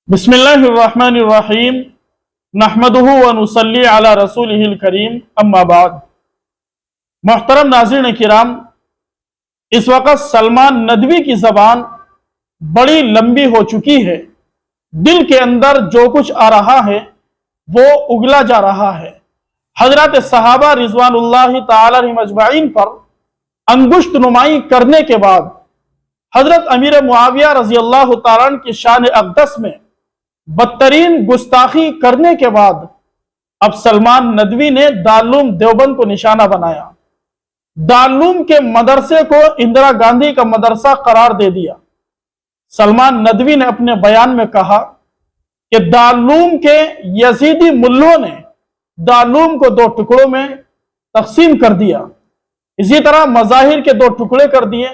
बिस्मिल्लाहिर्रहमानिर्रहीम नहमदुहु व नुसल्ली अला रसूलिहिल करीम अम्मा बाद। मोहतरम नाज़रीन किराम, इस वक्त सलमान नदवी की ज़बान बड़ी लंबी हो चुकी है। दिल के अंदर जो कुछ आ रहा है वो उगला जा रहा है। हजरत सहाबा रिज़वानुल्लाहि ताला अलैहिम अजमाइन पर अंगुश्त नुमाई करने के बाद हजरत अमीर मुआविया रज़ी अल्लाह ताला अन्हु की शान अक़दस में बदतरीन गुस्ताखी करने के बाद अब सलमान नदवी ने दारुल देवबंद को निशाना बनाया। दारुल के मदरसे को इंदिरा गांधी का मदरसा करार दे दिया। सलमान नदवी ने अपने बयान में कहा कि दारुल के यजीदी मुल्लों ने दारुल को दो टुकड़ों में तकसीम कर दिया। इसी तरह मज़ाहिर के दो टुकड़े कर दिए,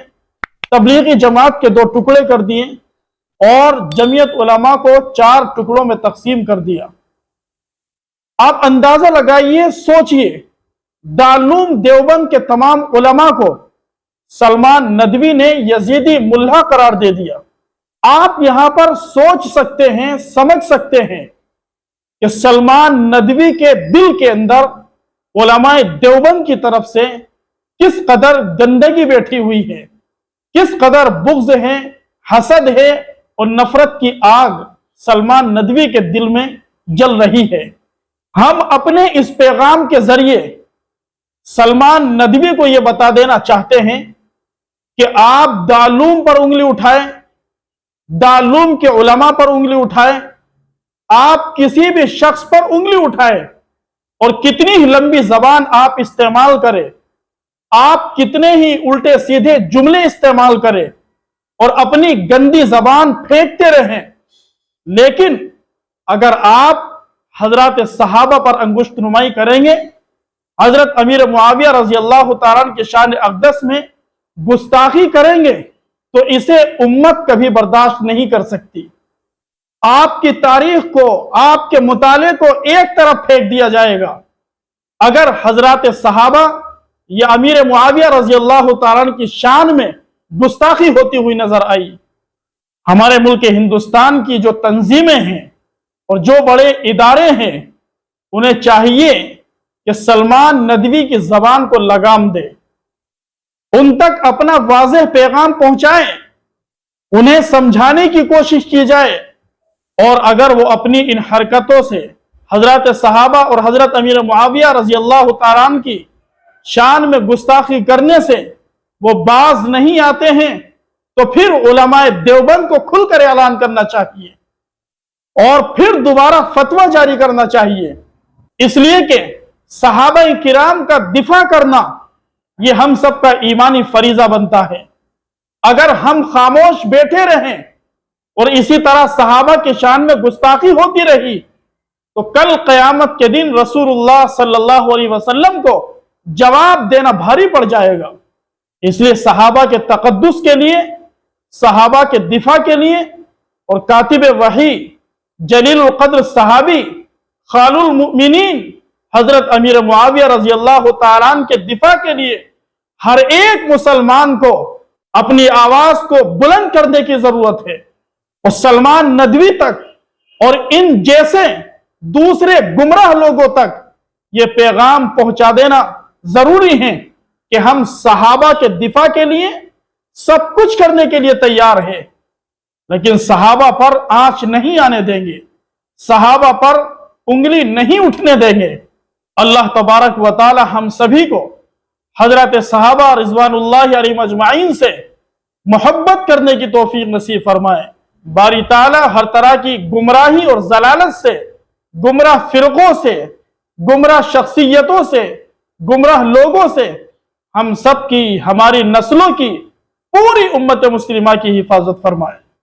तबलीगी जमात के दो टुकड़े कर दिए और जमीयत उलमा को 4 टुकड़ों में तकसीम कर दिया। आप अंदाजा लगाइए, सोचिए, दारुल देवबंद के तमाम उलमा को सलमान नदवी ने यजीदी मुल्ला करार दे दिया। आप यहां पर सोच सकते हैं, समझ सकते हैं कि सलमान नदवी के दिल के अंदर उलमाए देवबंद की तरफ से किस कदर गंदगी बैठी हुई है, किस कदर बुग़्ज़ है, हसद है और नफरत की आग सलमान नदवी के दिल में जल रही है। हम अपने इस पैगाम के जरिए सलमान नदवी को यह बता देना चाहते हैं कि आप दारुल पर उंगली उठाएं, दारुल के उलमा पर उंगली उठाएं, आप किसी भी शख्स पर उंगली उठाएं और कितनी ही लंबी जबान आप इस्तेमाल करें, आप कितने ही उल्टे सीधे जुमले इस्तेमाल करें और अपनी गंदी जबान फेंकते रहें, लेकिन अगर आप हजरत सहाबा पर अंगुश्त नुमाई करेंगे, हजरत अमीर मुआविया रज़ी अल्लाह ताला अन्हु की शान अक़दस में गुस्ताखी करेंगे तो इसे उम्मत कभी बर्दाश्त नहीं कर सकती। आपकी तारीख को, आपके मुताले को एक तरफ फेंक दिया जाएगा अगर हजरत सहाबा या अमीर मुआविया रज़ी अल्लाह ताला अन्हु की शान में गुस्ताखी होती हुई नजर आई। हमारे मुल्क हिंदुस्तान की जो तंजीमें हैं और जो बड़े इदारे हैं, उन्हें चाहिए कि सलमान नदवी की जबान को लगाम दे, उन तक अपना वाज़ेह पैगाम पहुंचाए, उन्हें समझाने की कोशिश की जाए और अगर वो अपनी इन हरकतों से हजरत सहाबा और हजरत अमीर मुआविया रज़ी अल्लाह ताला अन्हु की शान में गुस्ताखी करने से वो बाज नहीं आते हैं तो फिर उलमाए देवबंद को खुलकर ऐलान करना चाहिए और फिर दोबारा फतवा जारी करना चाहिए, इसलिए कि सहाबा किराम का दिफा करना ये हम सब का ईमानी फरीजा बनता है। अगर हम खामोश बैठे रहें और इसी तरह सहाबा की शान में गुस्ताखी होती रही तो कल क़यामत के दिन रसूलुल्लाह सल्लल्लाहु अलैहि वसल्लम को जवाब देना भारी पड़ जाएगा। इसलिए सहाबा के तक़द्दुस के लिए, सहाबा के दिफा के लिए और कातिब वही जलील क़द्र सहाबी खालुल मुमिनीन हजरत अमीर मुआविया रज़ी अल्लाह ताला अन्हु के दिफा के लिए हर एक मुसलमान को अपनी आवाज को बुलंद करने की जरूरत है और सलमान नदवी तक और इन जैसे दूसरे गुमराह लोगों तक ये पैगाम पहुंचा देना जरूरी है कि हम सहाबा के दिफा के लिए सब कुछ करने के लिए तैयार है, लेकिन सहाबा पर आंच नहीं आने देंगे, सहाबा पर उंगली नहीं उठने देंगे। अल्लाह तबारक व ताला हम सभी को हजरत सहाबा रिज़वानुल्लाहि अलैहिम अजमाइन से मोहब्बत करने की तौफीक नसीब फरमाए। बारी ताला हर तरह की गुमराही और जलालत से, गुमराह फिरकों से, गुमराह शख्सियतों से, गुमराह लोगों से हम सब की, हमारी नस्लों की, पूरी उम्मत मुस्लिमा की हिफाजत फरमाए।